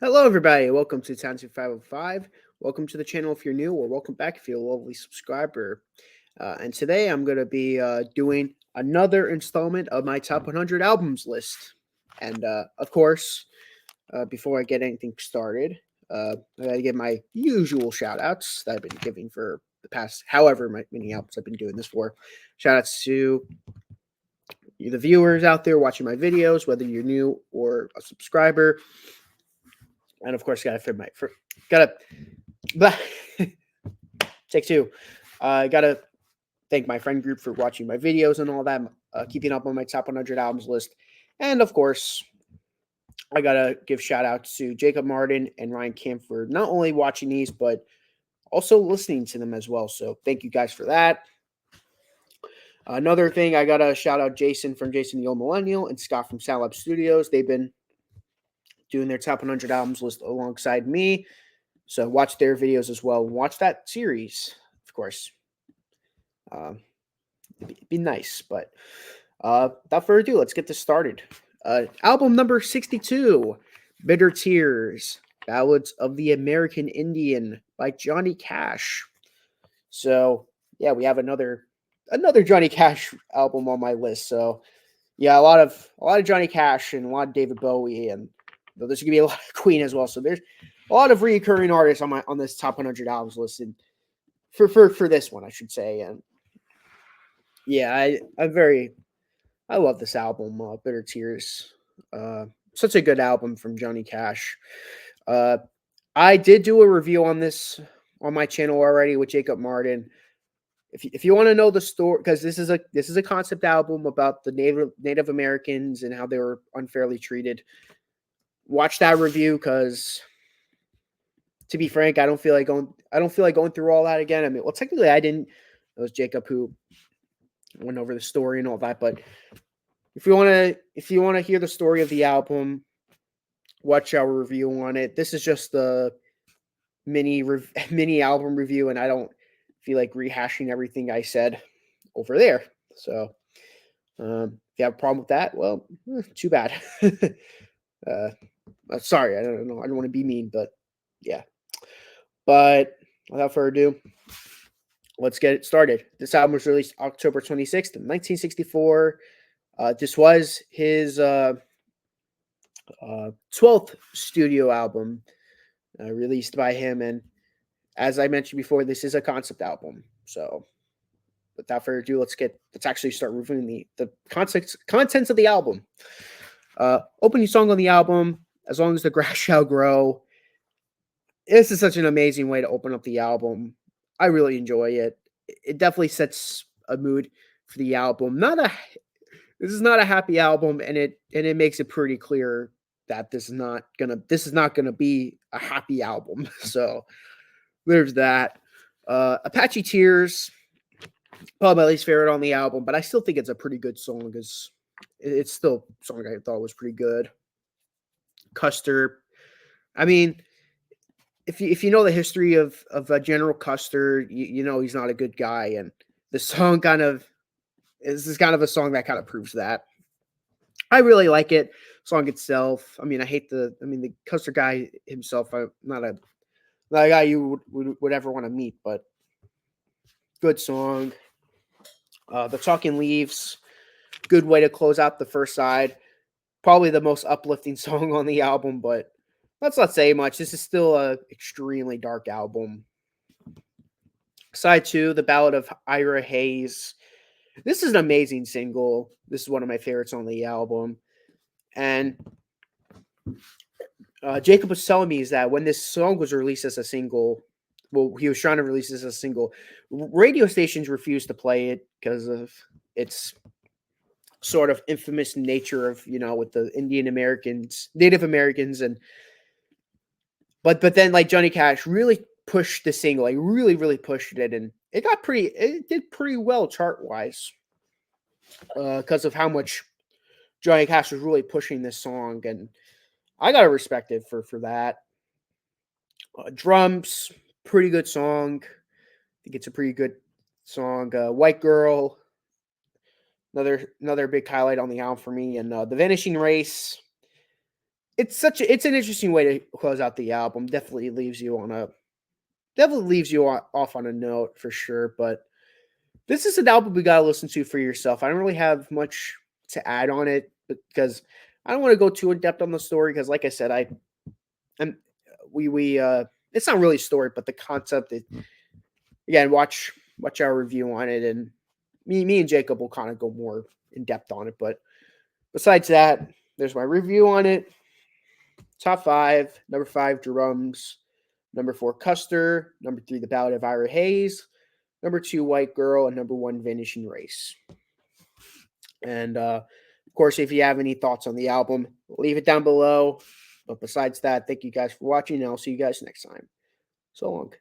Hello, everybody. Welcome to Township 505. Welcome to the channel if you're new, or welcome back if you're a lovely subscriber. And today I'm going to be doing another installment of my top 100 albums list. And of course, before I get anything started, I got to give my usual shout outs that I've been giving for the past however many albums I've been doing this for. Shout outs to the viewers out there watching my videos, whether you're new or a subscriber. And of course, gotta take two. I gotta thank my friend group for watching my videos and all that, keeping up on my top 100 albums list, and of course, I gotta give shout outs to Jacob Martin and Ryan Camp for not only watching these but also listening to them as well. So thank you guys for that. Another thing, I gotta shout out Jason from Jason the Old Millennial and Scott from Sound Studios. They've been doing their top 100 albums list alongside me. So watch their videos as well. Watch that series, of course. It'd be nice, but without further ado, let's get this started. Album number 62, Bitter Tears, Ballads of the American Indian by Johnny Cash. So yeah, we have another Johnny Cash album on my list. So yeah, a lot of Johnny Cash and a lot of David Bowie, and there's gonna be a lot of Queen as well. So there's a lot of recurring artists on this top 100 albums list, and for this one, I should say. And yeah, I love this album, Bitter Tears. Such a good album from Johnny Cash. Uh, I did do a review on this on my channel already with Jacob Martin. If you want to know the story, because this is a concept album about the Native Americans and how they were unfairly treated. Watch that review, because to be frank, I don't feel like going through all that again. I mean, well, technically I didn't. It was Jacob who went over the story and all that. But if you want to hear the story of the album, watch our review on it. This is just the mini album review, and I don't feel like rehashing everything I said over there. So if you have a problem with that, well, too bad. Sorry, I don't know. I don't want to be mean, but yeah. But without further ado, let's get it started. This album was released October 26th, 1964. This was his 12th studio album released by him. And as I mentioned before, this is a concept album. So without further ado, let's actually start reviewing the contents of the album. Opening song on the album, As Long as the Grass Shall Grow. This is such an amazing way to open up the album. I really enjoy it. It definitely sets a mood for the album. This is not a happy album, and it makes it pretty clear that this is not gonna be a happy album. So there's that. Apache Tears, probably my least favorite on the album, but I still think it's a pretty good song, because it's still a song I thought was pretty good. Custer, I mean, if you know the history of General Custer, you know he's not a good guy, and the song this is kind of a song that kind of proves that. I really like it. Song itself. I mean, the Custer guy himself. I'm not a guy you would ever want to meet, but good song. The Talking Leaves, good way to close out the first side. Probably the most uplifting song on the album, but let's not say much. This is still a extremely dark album. Side 2, The Ballad of Ira Hayes. This is an amazing single. This is one of my favorites on the album. And Jacob was telling me is that when this song was released as a single, well, he was trying to release this as a single, radio stations refused to play it because of its sort of infamous nature of, with the Native Americans, but then like Johnny Cash really pushed the single, like really pushed it, and it did pretty well chart wise, because of how much Johnny Cash was really pushing this song, and I gotta respect it for that. Drums, pretty good song. I think it's a pretty good song. White Girl, another big highlight on the album for me, and The Vanishing Race. it's an interesting way to close out the album. Definitely leaves you off on a note for sure. But this is an album we gotta listen to for yourself. I don't really have much to add on it because I don't want to go too in depth on the story because, like I said, I'm we it's not really a story, but the concept. Again, watch our review on it, and me and Jacob will kind of go more in depth on it. But besides that, there's my review on it. Top five: number five, Drums; number four, Custer; number three, The Ballad of Ira Hayes; number two, White Girl; and number one, Vanishing Race. And of course, if you have any thoughts on the album, leave it down below. But besides that, thank you guys for watching, and I'll see you guys next time. So long.